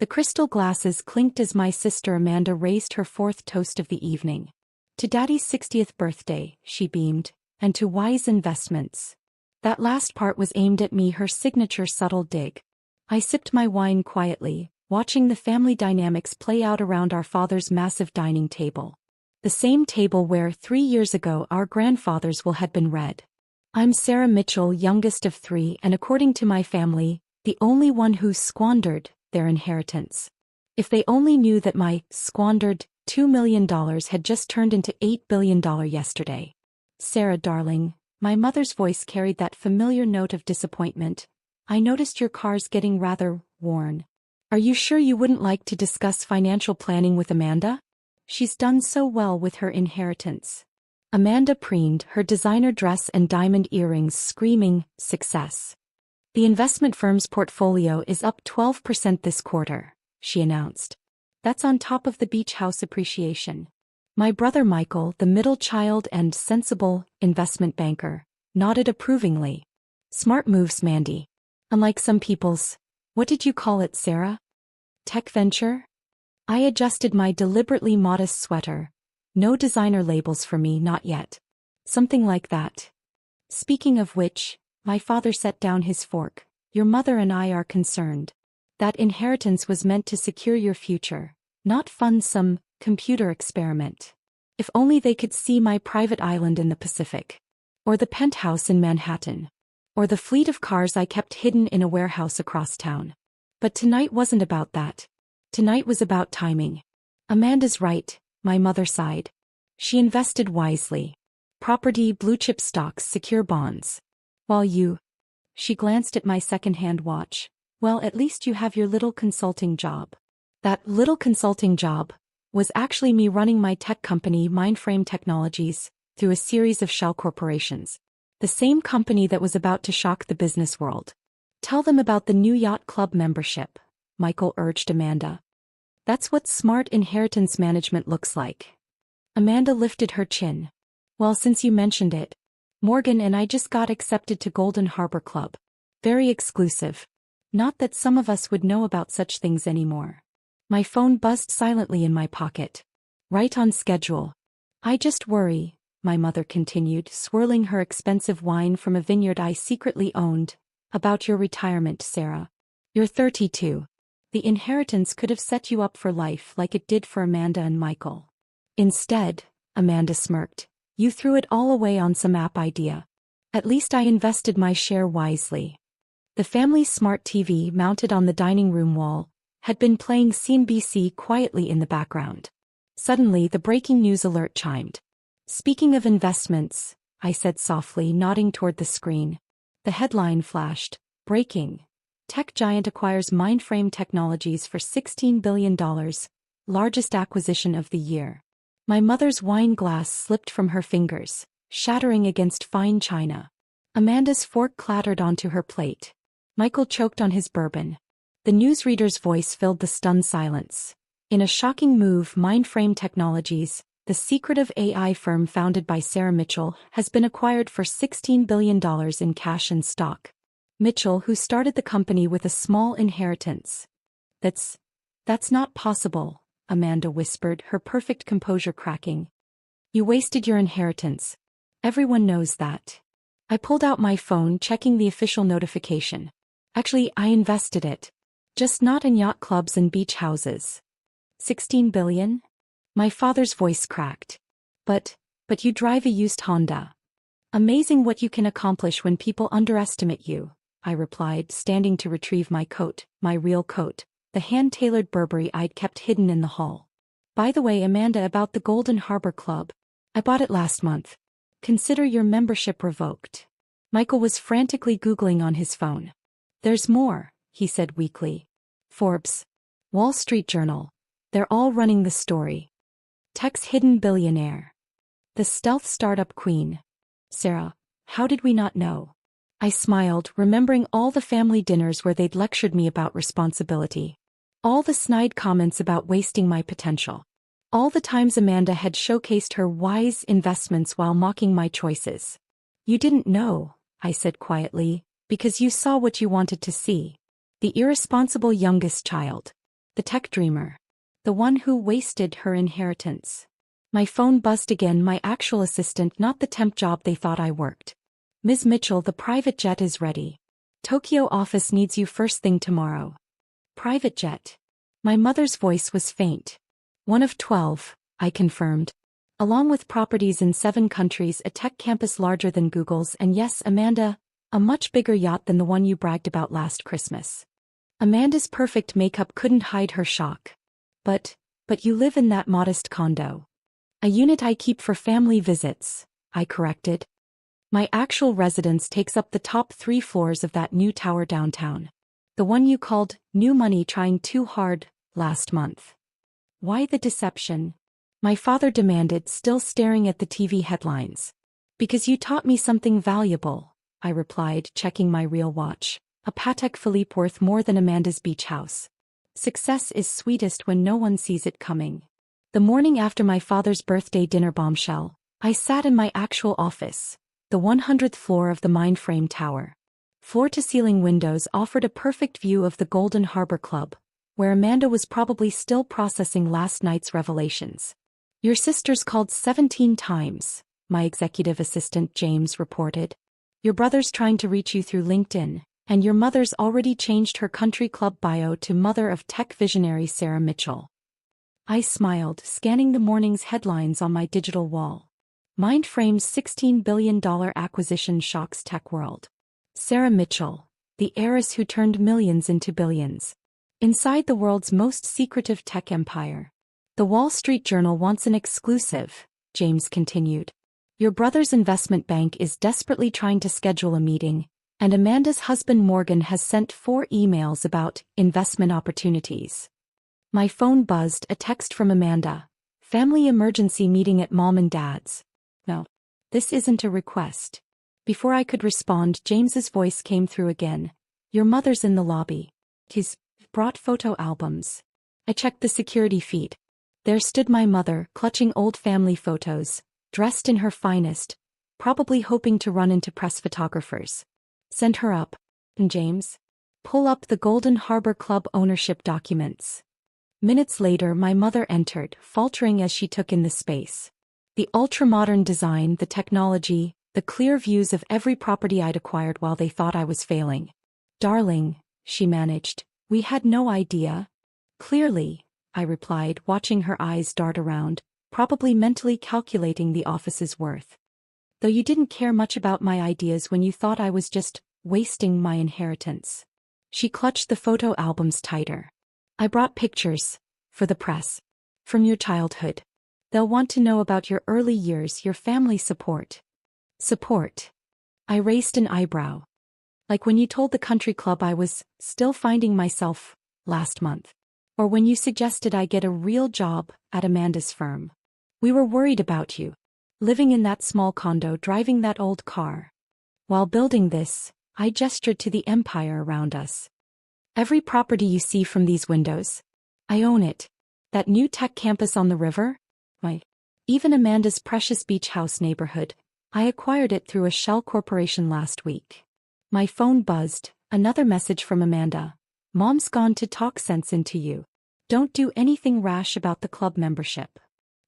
The crystal glasses clinked as my sister Amanda raised her fourth toast of the evening. To Daddy's 60th birthday, she beamed, and to wise investments. That last part was aimed at me, her signature subtle dig. I sipped my wine quietly, watching the family dynamics play out around our father's massive dining table. The same table where 3 years ago our grandfather's will had been read. I'm Sarah Mitchell, youngest of 3, and according to my family, the only one who squandered their inheritance. If they only knew that my squandered $2 million had just turned into $8 billion yesterday. Sarah, darling, my mother's voice carried that familiar note of disappointment. I noticed your car's getting rather worn. Are you sure you wouldn't like to discuss financial planning with Amanda? She's done so well with her inheritance. Amanda preened, her designer dress and diamond earrings screaming success. The investment firm's portfolio is up 12% this quarter, she announced. That's on top of the beach house appreciation. My brother Michael, the middle child and sensible investment banker, nodded approvingly. Smart moves, Mandy. Unlike some people's, what did you call it, Sarah? Tech venture? I adjusted my deliberately modest sweater. No designer labels for me, not yet. Something like that. Speaking of which, my father set down his fork. Your mother and I are concerned. That inheritance was meant to secure your future, not fund some computer experiment. If only they could see my private island in the Pacific. Or the penthouse in Manhattan. Or the fleet of cars I kept hidden in a warehouse across town. But tonight wasn't about that. Tonight was about timing. Amanda's right, my mother sighed. She invested wisely. Property, blue-chip stocks, secure bonds. While you... She glanced at my second-hand watch. Well, at least you have your little consulting job. That little consulting job was actually me running my tech company, Mindframe Technologies, through a series of shell corporations. The same company that was about to shock the business world. Tell them about the new yacht club membership, Michael urged Amanda. That's what smart inheritance management looks like. Amanda lifted her chin. Well, since you mentioned it, Morgan and I just got accepted to Golden Harbor Club. Very exclusive. Not that some of us would know about such things anymore. My phone buzzed silently in my pocket. Right on schedule. I just worry, my mother continued, swirling her expensive wine from a vineyard I secretly owned, about your retirement, Sarah. You're 32. The inheritance could have set you up for life like it did for Amanda and Michael. Instead, Amanda smirked, you threw it all away on some app idea. At least I invested my share wisely. The family's smart TV mounted on the dining room wall had been playing CNBC quietly in the background. Suddenly the breaking news alert chimed. Speaking of investments, I said softly, nodding toward the screen. The headline flashed, breaking. Tech giant acquires Mindframe Technologies for $16 billion, largest acquisition of the year. My mother's wine glass slipped from her fingers, shattering against fine china. Amanda's fork clattered onto her plate. Michael choked on his bourbon. The newsreader's voice filled the stunned silence. In a shocking move, Mindframe Technologies, the secretive AI firm founded by Sarah Mitchell, has been acquired for $16 billion in cash and stock. Mitchell, who started the company with a small inheritance. That's not possible, Amanda whispered, her perfect composure cracking. You wasted your inheritance. Everyone knows that. I pulled out my phone, checking the official notification. Actually, I invested it. Just not in yacht clubs and beach houses. 16 billion? My father's voice cracked. But you drive a used Honda. Amazing what you can accomplish when people underestimate you, I replied, standing to retrieve my coat, my real coat, the hand-tailored Burberry I'd kept hidden in the hall. By the way, Amanda, about the Golden Harbor Club. I bought it last month. Consider your membership revoked. Michael was frantically Googling on his phone. There's more, he said weakly. Forbes. Wall Street Journal. They're all running the story. Tech's hidden billionaire. The stealth startup queen. Sarah, how did we not know? I smiled, remembering all the family dinners where they'd lectured me about responsibility. All the snide comments about wasting my potential. All the times Amanda had showcased her wise investments while mocking my choices. You didn't know, I said quietly, because you saw what you wanted to see. The irresponsible youngest child. the tech dreamer. The one who wasted her inheritance. My phone buzzed again, my actual assistant, not the temp job they thought I worked. Ms. Mitchell, the private jet is ready. Tokyo office needs you first thing tomorrow. Private jet. My mother's voice was faint. One of 12, I confirmed. Along with properties in 7 countries, a tech campus larger than Google's, and yes, Amanda, a much bigger yacht than the one you bragged about last Christmas. Amanda's perfect makeup couldn't hide her shock. But you live in that modest condo. A unit I keep for family visits, I corrected. My actual residence takes up the top 3 floors of that new tower downtown. The one you called new money trying too hard last month. Why the deception? My father demanded, still staring at the TV headlines. Because you taught me something valuable, I replied, checking my real watch. A Patek Philippe worth more than Amanda's beach house. Success is sweetest when no one sees it coming. The morning after my father's birthday dinner bombshell, I sat in my actual office, the 100th floor of the Mindframe Tower. Floor-to-ceiling windows offered a perfect view of the Golden Harbor Club, where Amanda was probably still processing last night's revelations. Your sister's called 17 times, my executive assistant James reported. Your brother's trying to reach you through LinkedIn, and your mother's already changed her country club bio to mother of tech visionary Sarah Mitchell. I smiled, scanning the morning's headlines on my digital wall. Mindframe's $16 billion acquisition shocks tech world. Sarah Mitchell, the heiress who turned millions into billions. Inside the world's most secretive tech empire. The Wall Street Journal wants an exclusive, James continued. Your brother's investment bank is desperately trying to schedule a meeting, and Amanda's husband Morgan has sent 4 emails about investment opportunities. My phone buzzed, a text from Amanda. Family emergency meeting at mom and dad's. No, this isn't a request. Before I could respond, James's voice came through again. Your mother's in the lobby. He's brought photo albums. I checked the security feed. There stood my mother, clutching old family photos, dressed in her finest, probably hoping to run into press photographers. Send her up. And James? Pull up the Golden Harbor Club ownership documents. Minutes later, my mother entered, faltering as she took in the space. The ultra-modern design, the technology, the clear views of every property I'd acquired while they thought I was failing. Darling, she managed, we had no idea. Clearly, I replied, watching her eyes dart around, probably mentally calculating the office's worth. Though you didn't care much about my ideas when you thought I was just wasting my inheritance. She clutched the photo albums tighter. I brought pictures, for the press, from your childhood. They'll want to know about your early years, your family support. Support. I raised an eyebrow. Like when you told the country club I was still finding myself last month. Or when you suggested I get a real job at Amanda's firm. We were worried about you. Living in that small condo, driving that old car. While building this, I gestured to the empire around us. Every property you see from these windows. I own it. That new tech campus on the river? Even Amanda's precious beach house neighborhood. I acquired it through a shell corporation last week. My phone buzzed, another message from Amanda. Mom's gone to talk sense into you. Don't do anything rash about the club membership.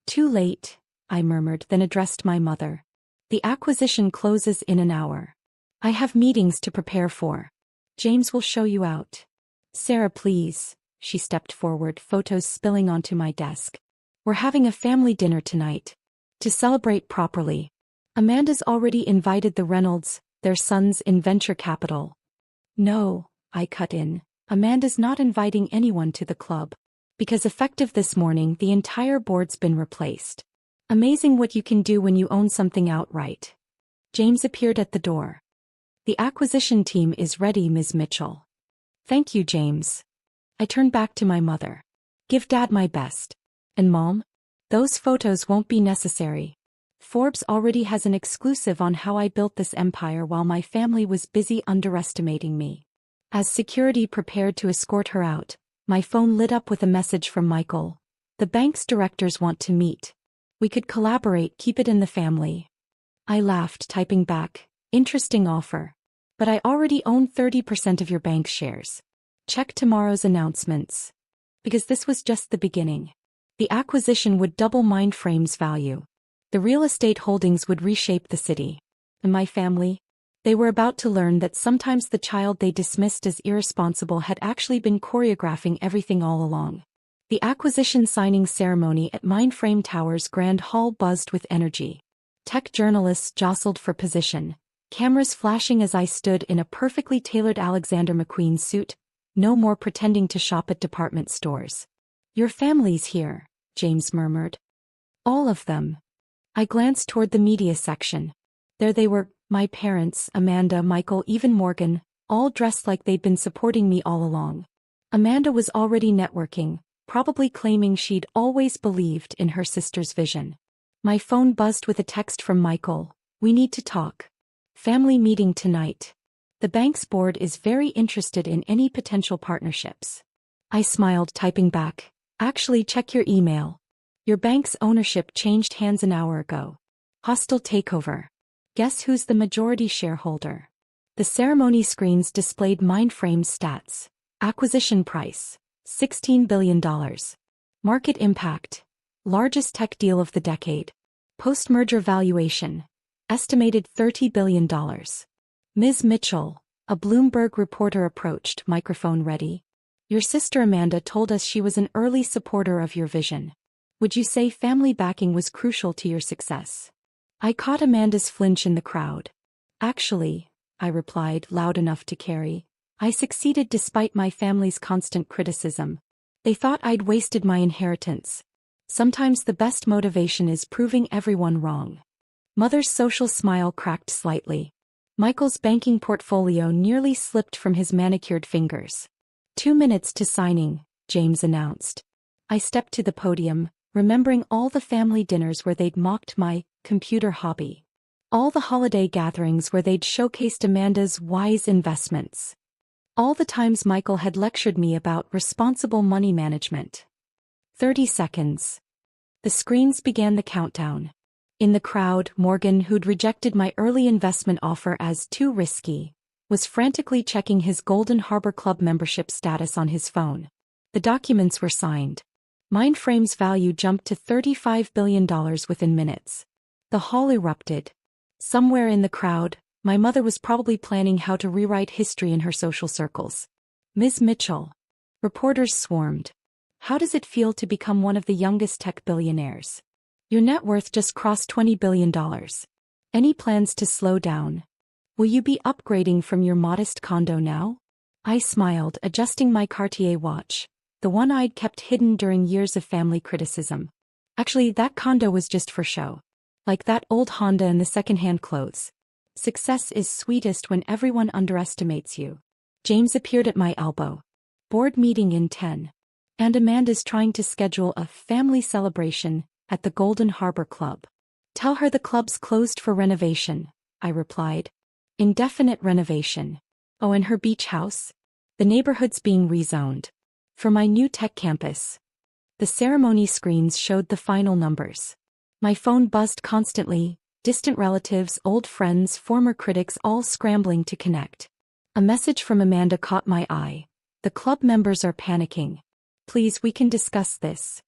Too late, I murmured, then addressed my mother. The acquisition closes in an hour. I have meetings to prepare for. James will show you out. Sarah, please. She stepped forward, photos spilling onto my desk. We're having a family dinner tonight. To celebrate properly. Amanda's already invited the Reynolds, their sons in venture capital. No, I cut in. Amanda's not inviting anyone to the club. Because effective this morning, the entire board's been replaced. Amazing what you can do when you own something outright. James appeared at the door. The acquisition team is ready, Ms. Mitchell. Thank you, James. I turned back to my mother. Give Dad my best. And Mom? Those photos won't be necessary. Forbes already has an exclusive on how I built this empire while my family was busy underestimating me. As security prepared to escort her out, my phone lit up with a message from Michael. The bank's directors want to meet. We could collaborate, keep it in the family. I laughed, typing back, interesting offer. But I already own 30% of your bank shares. Check tomorrow's announcements. Because this was just the beginning. The acquisition would double Mindframe's value. The real estate holdings would reshape the city. And my family? They were about to learn that sometimes the child they dismissed as irresponsible had actually been choreographing everything all along. The acquisition signing ceremony at Mindframe Tower's Grand Hall buzzed with energy. Tech journalists jostled for position, cameras flashing as I stood in a perfectly tailored Alexander McQueen suit, no more pretending to shop at department stores. "Your family's here," James murmured. "All of them." I glanced toward the media section. There they were, my parents, Amanda, Michael, even Morgan, all dressed like they'd been supporting me all along. Amanda was already networking, probably claiming she'd always believed in her sister's vision. My phone buzzed with a text from Michael. "We need to talk. Family meeting tonight. The bank's board is very interested in any potential partnerships." I smiled, typing back, "Actually, check your email. Your bank's ownership changed hands an hour ago. Hostile takeover. Guess who's the majority shareholder?" The ceremony screens displayed Mindframe's stats. Acquisition price, $16 billion. Market impact, largest tech deal of the decade. Post-merger valuation, estimated $30 billion. "Ms. Mitchell," a Bloomberg reporter approached, microphone ready. "Your sister Amanda told us she was an early supporter of your vision. Would you say family backing was crucial to your success?" I caught Amanda's flinch in the crowd. "Actually," I replied, loud enough to carry, "I succeeded despite my family's constant criticism. They thought I'd wasted my inheritance. Sometimes the best motivation is proving everyone wrong." Mother's social smile cracked slightly. Michael's banking portfolio nearly slipped from his manicured fingers. 2 minutes to signing," James announced. I stepped to the podium, remembering all the family dinners where they'd mocked my computer hobby. All the holiday gatherings where they'd showcased Amanda's wise investments. All the times Michael had lectured me about responsible money management. 30 seconds. The screens began the countdown. In the crowd, Morgan, who'd rejected my early investment offer as too risky, was frantically checking his Golden Harbor Club membership status on his phone. The documents were signed. Mindframe's value jumped to $35 billion within minutes. The hall erupted. Somewhere in the crowd, my mother was probably planning how to rewrite history in her social circles. "Ms. Mitchell." Reporters swarmed. "How does it feel to become one of the youngest tech billionaires? Your net worth just crossed $20 billion. Any plans to slow down? Will you be upgrading from your modest condo now?" I smiled, adjusting my Cartier watch, the one I'd kept hidden during years of family criticism. Actually, that condo was just for show. Like that old Honda and the secondhand clothes. Success is sweetest when everyone underestimates you. James appeared at my elbow. "Board meeting in 10. And Amanda's trying to schedule a family celebration at the Golden Harbor Club. Tell her the club's closed for renovation," I replied. "Indefinite renovation. Oh, and her beach house? The neighborhood's being rezoned. For my new tech campus." The ceremony screens showed the final numbers. My phone buzzed constantly, distant relatives, old friends, former critics all scrambling to connect. A message from Amanda caught my eye. "The club members are panicking. Please, we can discuss this."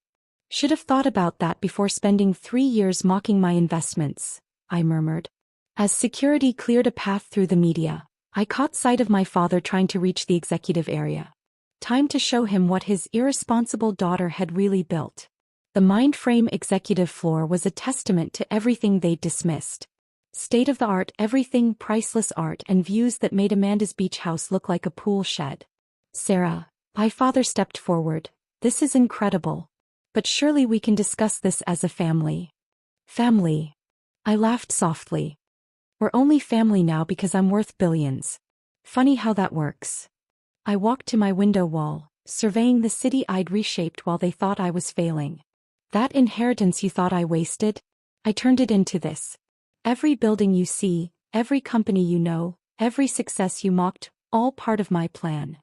"Should have thought about that before spending 3 years mocking my investments," I murmured. As security cleared a path through the media, I caught sight of my father trying to reach the executive area. Time to show him what his irresponsible daughter had really built. The Mindframe executive floor was a testament to everything they'd dismissed. State-of-the-art everything, priceless art and views that made Amanda's beach house look like a pool shed. "Sarah," my father stepped forward, "this is incredible. But surely we can discuss this as a family." "Family?" I laughed softly. "We're only family now because I'm worth billions. Funny how that works." I walked to my window wall, surveying the city I'd reshaped while they thought I was failing. "That inheritance you thought I wasted? I turned it into this. Every building you see, every company you know, every success you mocked, all part of my plan."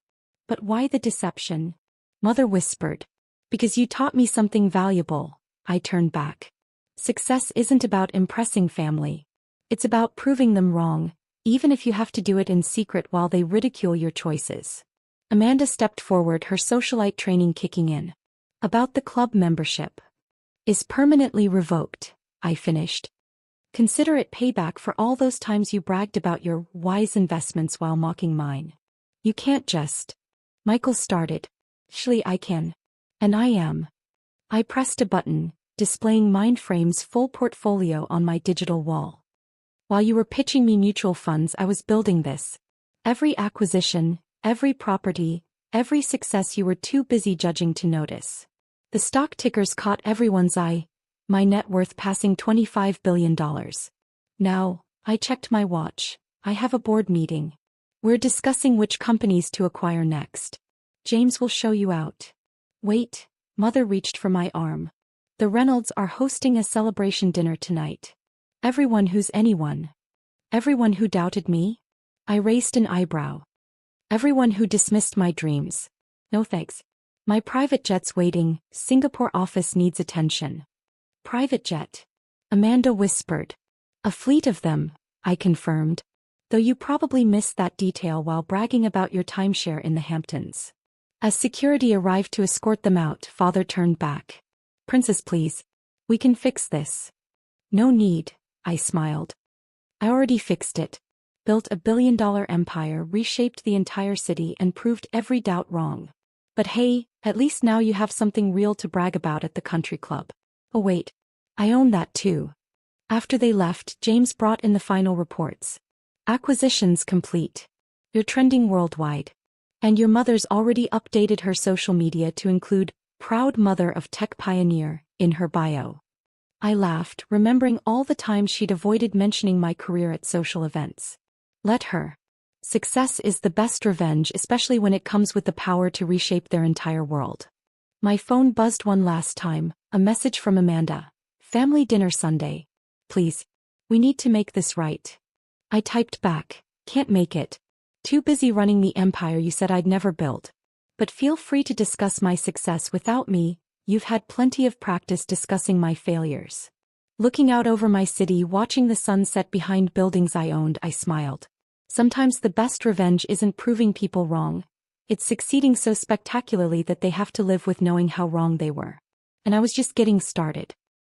"But why the deception?" Mother whispered. "Because you taught me something valuable," I turned back. "Success isn't about impressing family. It's about proving them wrong, even if you have to do it in secret while they ridicule your choices." Amanda stepped forward, her socialite training kicking in. About the club membership. Is permanently revoked, I finished. Consider it payback for all those times you bragged about your wise investments while mocking mine. You can't just. Michael started. Surely I can. And I am. I pressed a button, displaying Mindframe's full portfolio on my digital wall. While you were pitching me mutual funds, I was building this. Every acquisition, every property, every success you were too busy judging to notice. The stock tickers caught everyone's eye, my net worth passing $25 billion. Now, I checked my watch. I have a board meeting. We're discussing which companies to acquire next. James will show you out. Wait, Mother reached for my arm. The Reynolds are hosting a celebration dinner tonight. Everyone who's anyone. Everyone who doubted me? I raised an eyebrow. Everyone who dismissed my dreams. No thanks. My private jet's waiting, Singapore office needs attention. Private jet? Amanda whispered. A fleet of them, I confirmed. Though you probably missed that detail while bragging about your timeshare in the Hamptons. As security arrived to escort them out, Father turned back. Princess, please. We can fix this. No need, I smiled. I already fixed it. Built a billion-dollar empire, reshaped the entire city, and proved every doubt wrong. But hey, at least now you have something real to brag about at the country club. Oh wait. I own that too. After they left, James brought in the final reports. Acquisitions complete. You're trending worldwide. And your mother's already updated her social media to include proud mother of tech pioneer in her bio. I laughed, remembering all the times she'd avoided mentioning my career at social events. Let her. Success is the best revenge, especially when it comes with the power to reshape their entire world. My phone buzzed one last time, a message from Amanda. Family dinner Sunday. Please. We need to make this right. I typed back. Can't make it. Too busy running the empire you said I'd never build. But feel free to discuss my success without me, you've had plenty of practice discussing my failures. Looking out over my city, watching the sun set behind buildings I owned, I smiled. Sometimes the best revenge isn't proving people wrong. It's succeeding so spectacularly that they have to live with knowing how wrong they were. And I was just getting started.